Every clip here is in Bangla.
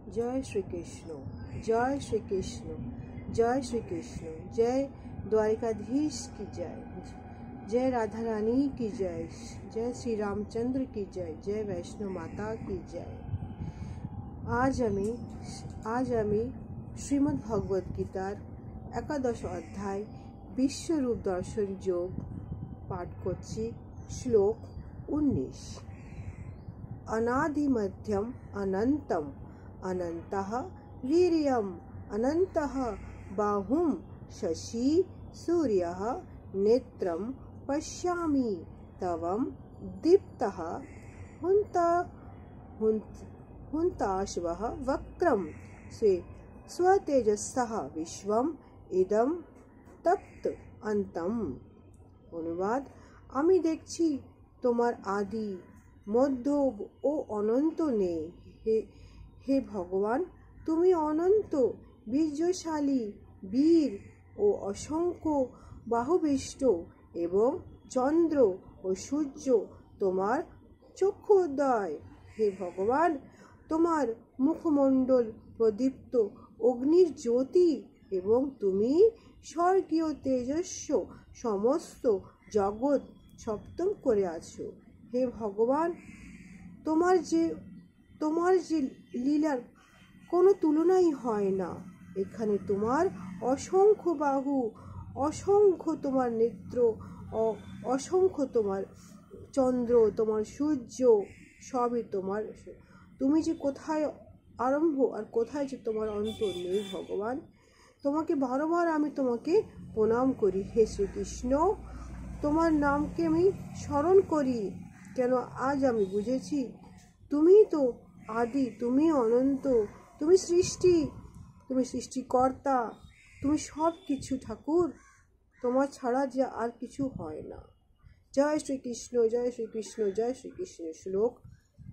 जय श्री कृष्ण, जय श्री कृष्ण, जय श्री कृष्ण। जय द्वारिकाधीश की जय, जय राधा रानी की जय, जय श्री रामचंद्र की जय, जय वैष्णो माता की जय। आज আমি শ্রীমদ্ ভগবদ গীতার একাদশ অধ্যায় বিশ্বরূপ দর্শন যোগ পাঠ করছি। শ্লোক 19। अनादि मध्यम अनंतम अनंतः वीर्यम अनंतः बाहुम शशि सूर्यः नेत्रम पश्यामि तवम दीप्तः हुंताश्वः वक्रम स्वतेजसः विश्वम इदम तप्त अंतम। অনুবাদ, আমি দেখছি তোমার আদি মধ্য ও অনন্ত নেই। হে ভগবান, তুমি অনন্ত, বীর্যশালী, বীর ও অসংখ্য বাহুবিষ্ট, এবং চন্দ্র ও সূর্য তোমার চক্ষুদ্বয়। হে ভগবান, তোমার মুখমণ্ডল প্রদীপ্ত অগ্নির জ্যোতি, এবং তুমি স্বর্গীয় তেজস্ব সমস্ত জগৎ সপ্তম করে আছো। হে ভগবান, তোমার যে লীলার কোনো তুলনাই হয় না। এখানে তোমার অসংখ্য বাহু, অসংখ্য তোমার নেত্র, অসংখ্য তোমার চন্দ্র, তোমার সূর্য, সবই তোমার। তুমি যে কোথায় আরম্ভ আর কোথায় যে তোমার অন্ত নেই ভগবান। তোমাকে বারবার আমি তোমাকে প্রণাম করি। হে শ্রীকৃষ্ণ, তোমার নামকে আমি স্মরণ করি, কেন আজ আমি বুঝেছি তুমি তো আদি, তুমি অনন্ত, তুমি সৃষ্টিকর্তা, তুমি সব কিছু ঠাকুর, তোমার ছাড়া যে আর কিছু হয় না। জয় শ্রীকৃষ্ণ, জয় শ্রীকৃষ্ণ, জয় শ্রীকৃষ্ণ। শ্লোক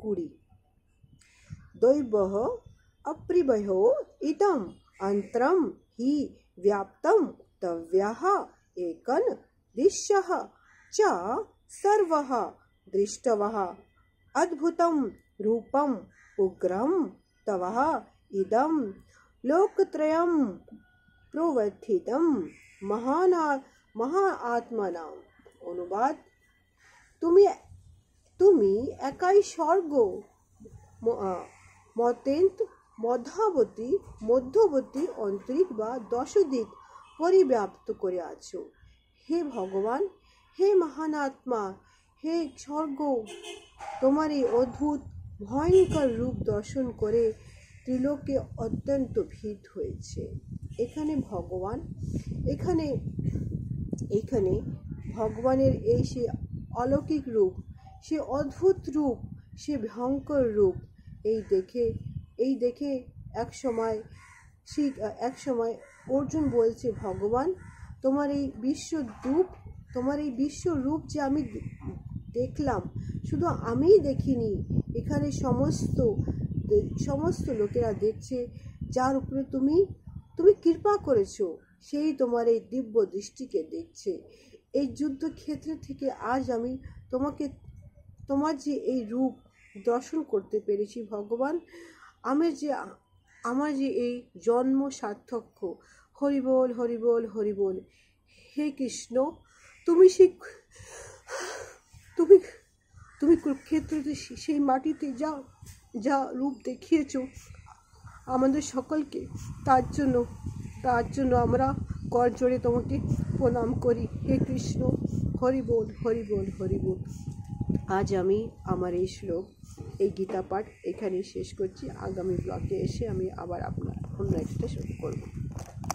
20। দৈবঃ অপ্রিবহ্য ইদম অন্তরম হি ব্যাপ্তম তব্যঃ একন দৃশ্যঃ চ সর্বঃ দৃষ্টবঃ অদ্ভুতম রূপম উগ্রম তবঃ ইদম লোকত্রয়ম প্রবর্ধিতম মহা আত্মনাম। অনুবাদ, তুমি একাই স্বর্গ মধ্যবর্তী অন্তরিক বা দশদিক পরিব্যাপ্ত করে আছো। হে ভগবান, হে মহান আত্মা, হে স্বর্গ, তোমার এই অদ্ভুত ভয়ঙ্কর রূপ দর্শন করে ত্রিলোকে অত্যন্ত ভীত হয়েছে। এখানে ভগবানের এই সে অলৌকিক রূপ, সে অদ্ভুত রূপ, সে ভয়ঙ্কর রূপ, এই দেখে এক সময় অর্জুন বলছে, ভগবান, তোমার এই বিশ্বরূপ যে আমি দেখলাম, শুধু আমিই দেখিনি, এখানে সমস্ত লোকেরা দেখছে, যার উপরে তুমি কৃপা করেছো, সেই তোমার এই দিব্য দৃষ্টিকে দেখছে। এই যুদ্ধক্ষেত্র থেকে আজ আমি তোমার যে এই রূপ দর্শন করতে পেরেছি ভগবান, আমার যে এই জন্ম সার্থক। হরি বল, হরি বল, হরি বল। হে কৃষ্ণ, তুমি কুরুক্ষেত্রতে সেই মাটিতে যা রূপ দেখিয়েছ আমাদের সকলকে, তার জন্য আমরা করজোড়ে তোমাকে প্রণাম করি। হে কৃষ্ণ, হরি বল, হরি বল, হরি বল। আজ আমি আমার এই শ্লোক, এই গীতা পাঠ এখানেই শেষ করছি। আগামী ব্লগে এসে আমি আবার অন্য একটা শুরু করব।